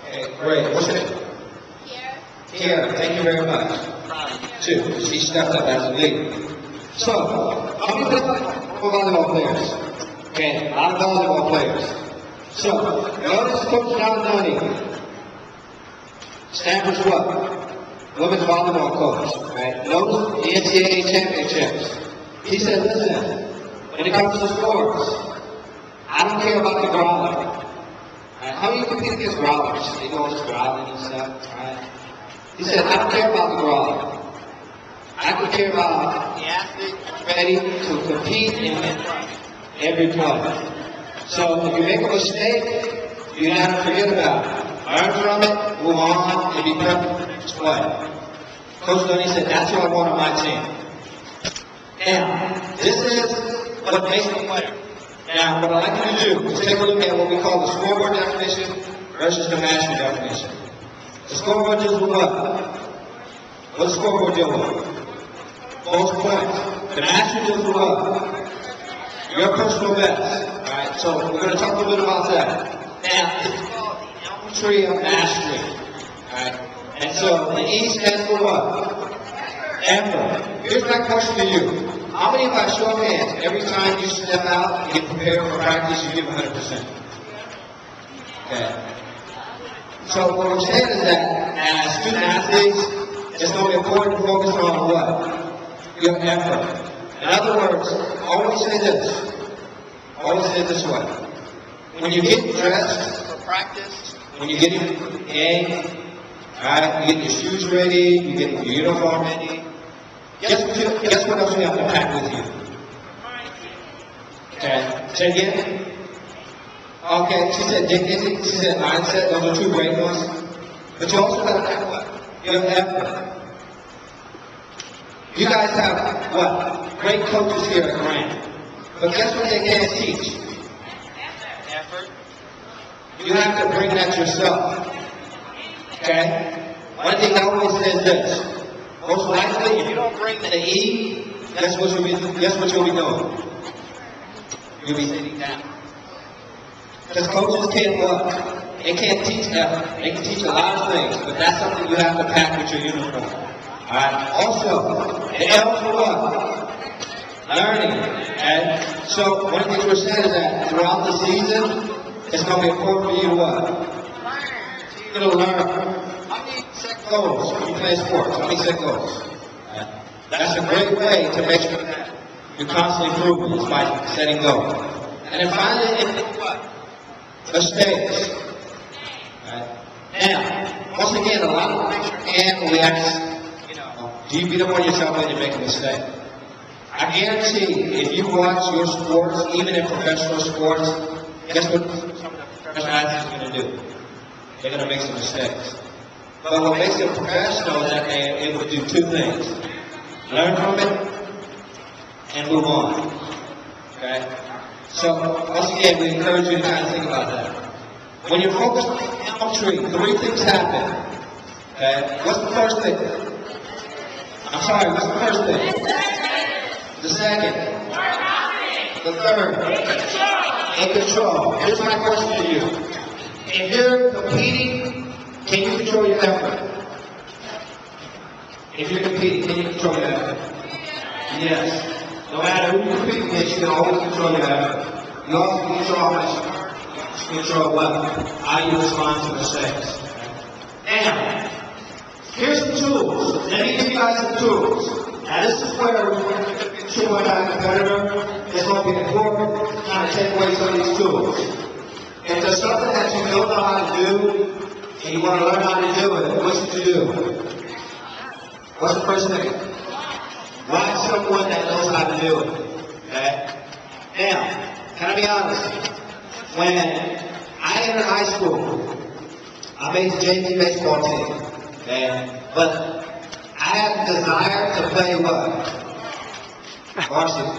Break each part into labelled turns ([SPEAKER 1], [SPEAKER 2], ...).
[SPEAKER 1] Okay, great. What's your name? Here. Thank you very much. 2. She stepped up as a leader. So, how many volleyball players? Okay, a lot of volleyball players. So, notice Coach John Dunning. Stanford's what? Women's volleyball coach. Right? Notice the NCAA championships. He said, listen, when it comes to sports, I don't care about the growling. Right? How do you compete against growlers? They go just growling and stuff, right? He said, I don't care about the growling. I could care about the athlete ready to compete and win every play. So if you make a mistake, you have to forget about it. Learn from it, move on, and be prepared for the next play. Coach Dunning said, that's what I want on my team. Now, this is what makes a player. Now, what I'd like you to do is take a look at what we call the scoreboard definition versus the mastery definition. The scoreboard deals with what? What's the scoreboard deal with? Most points. The mastery deals with what? Your personal best. Alright, so we're going to talk a little bit about that. Now, this is called the elm tree of mastery. Alright, and so the E stands for what? Effort. Here's my question to you. How many of us show of hands, every time you step out and get prepared for practice, you give 100%? Okay. So what we're saying is that as student athletes, it's going to be important to focus on what? Your effort. In other words, always say this. Always say it this way. When you get dressed for practice, when you get in the game, alright, you get your shoes ready, you get your uniform ready, guess what else you have to pack with you? Okay, say again? Okay, she said dignity, she said mindset, those are 2 great ones. But you also have to have what? Your effort. You guys have what? Great coaches here at Grant. But guess what they can't teach? Effort. You have to bring that yourself. Okay? One thing I always say is this. Most likely, if you don't bring the E, guess what you'll be doing? You'll be sitting down. Because coaches can't what? They can't teach effort. They can teach a lot of things, but that's something you have to pack with your uniform. Alright? Also, the L for what? Learning. And so one of the things we're saying is that throughout the season, it's going to be important for you to what? You're going to learn. How many set goals when you play sports? How many set goals? That's a great way to make sure that you're constantly improving is by setting goals. And then finally, what? Mistakes. Now, once again, a lot of things you can when we ask, do you beat up on yourself when you make a mistake? I guarantee if you watch your sports, even in professional sports, guess what some of the professional athletes are going to do? They're going to make some mistakes. But what makes them professional is that they're able to do 2 things. Learn from it and move on. Okay? So, once again, we encourage you to kind of think about that. When you're focused on the elm tree, 3 things happen. Okay? What's the first thing? I'm sorry, what's the first thing? The second. The third. In control. Here's my question to you. If you're competing, can you control your effort? If you're competing, can you control your effort? Yes. No matter who you're competing against, you can always control your effort. You also can control how much you control what? How you respond to mistakes. Now, here's some tools. Let me give you guys some tools. Now this is where we're going to show my competitor. It's going to be important to kind of take away some of these tools. If there's something that you don't know how to do, and you want to learn how to do it, what should you do? What's the first thing? Watch someone that knows how to do it. Okay? Now, can I be honest? When I entered high school, I made the JV baseball team. Okay? But I had the desire to play what? Varsity.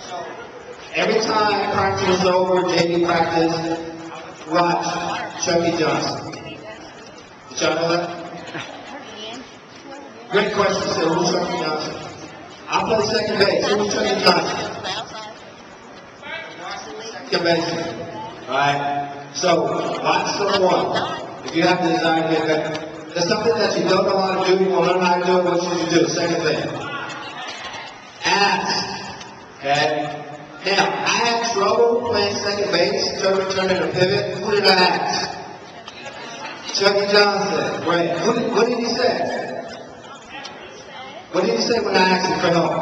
[SPEAKER 1] So, every time practice was over, JV practice, watch Chucky Johnson. Did y'all know that? Great question, sir. Who's Chucky Johnson? I play second base. Who's Chucky Johnson? convention. Alright? So, watch someone. If you have the desire to get better. There's something that you don't know how to do, you want to learn how to do it, what should you do? Second thing. Ask. Okay? Now, I had trouble playing second base, turning a pivot. Who did I ask? Chucky Johnson. Great. What did he say? What did he say when I asked him for help?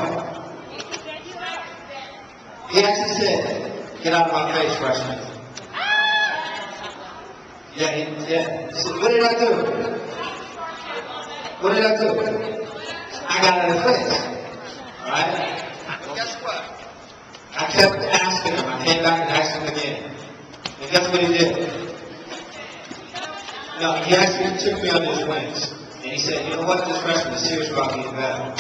[SPEAKER 1] He actually said, "Get out of my face, freshman." Yeah. So what did I do? What did I do? I got out of his face. Alright? Guess what? I kept asking him. I came back and asked him again. And guess what he did? No, he actually took me under his wings. And he said, "You know what? This freshman is serious about getting better."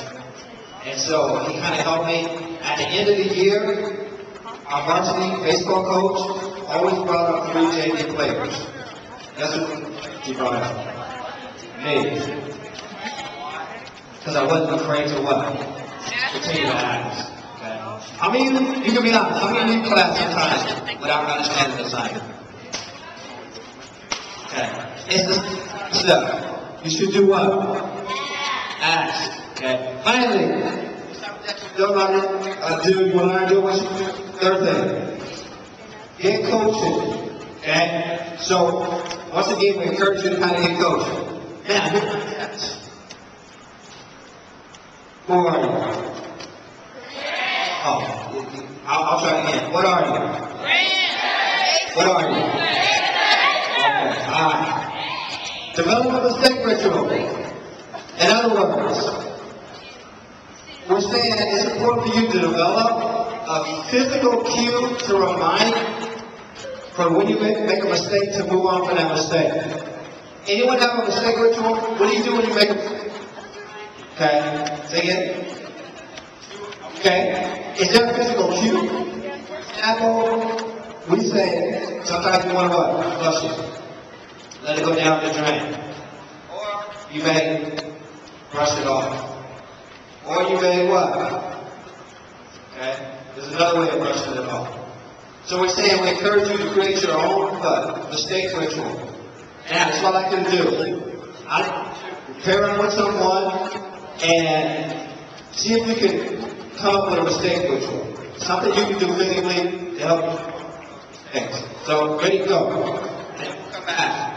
[SPEAKER 1] And so he kind of helped me. At the end of the year, our varsity baseball coach always brought up 3 JV players. That's what he brought up. Me. Because I wasn't afraid to what? Continue to ask. Okay? How many of you can be honest, how many of you class sometimes without understanding the assignment? Okay. It's the stuff. You should do what? Ask. Okay. Finally, don't do you want to do what you do? Third thing. Get coaching. Okay? So, once again, we encourage you to kind of get coaching. Now, who are you? Oh, I'll try again. What are you? What are you? Okay, alright. Develop a mistake ritual. In other words, we're saying that it's important for you to develop a physical cue to remind for when you make a mistake to move on from that mistake. Anyone have a mistake ritual? What do you do when you make a mistake? Okay, say it. Okay, is there a physical cue? Apple, we say sometimes you want to what? Flush it. Let it go down the drain. Or you may brush it off. Or you may what? Okay, there's another way of brushing it off. So we're saying we encourage you to create your own mistake ritual. Now, that's what I can do. I pair up with someone and see if we can come up with a mistake ritual. Something you can do physically to help you. Thanks. So, ready to go. Come back.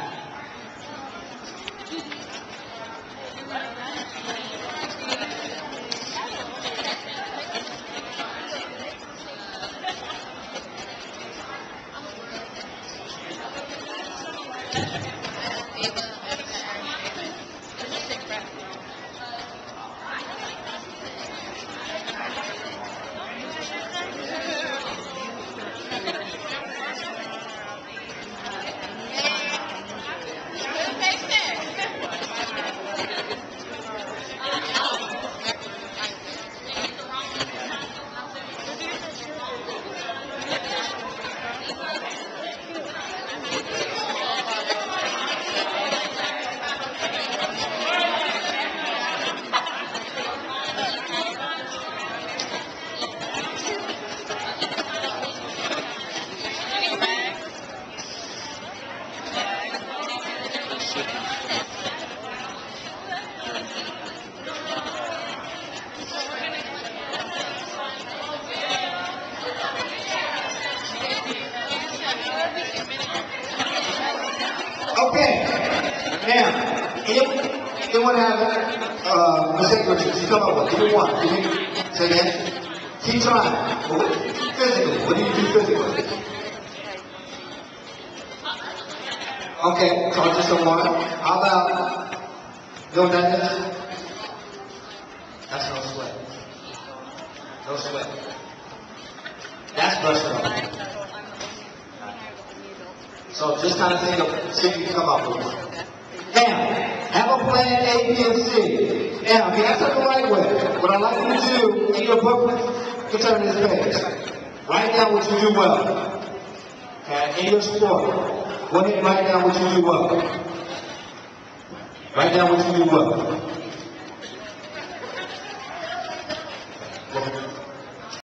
[SPEAKER 1] Okay. Now, anyone have mistake rituals you come up with? Give me one. Say again. Keep trying. Physically. What do you do physically? Okay, talk to someone. How about, you know what that is? That's no sweat. No sweat. That's brushing off. So just kind of think of, see if you can come up with one. Now, have a plan A, B, and C. Now, if you answer the right way, what I'd like you to do in your book, you turn this page. Write down what you do well. Okay, in your sport. Go ahead and write down what you do well. Write down what you do well.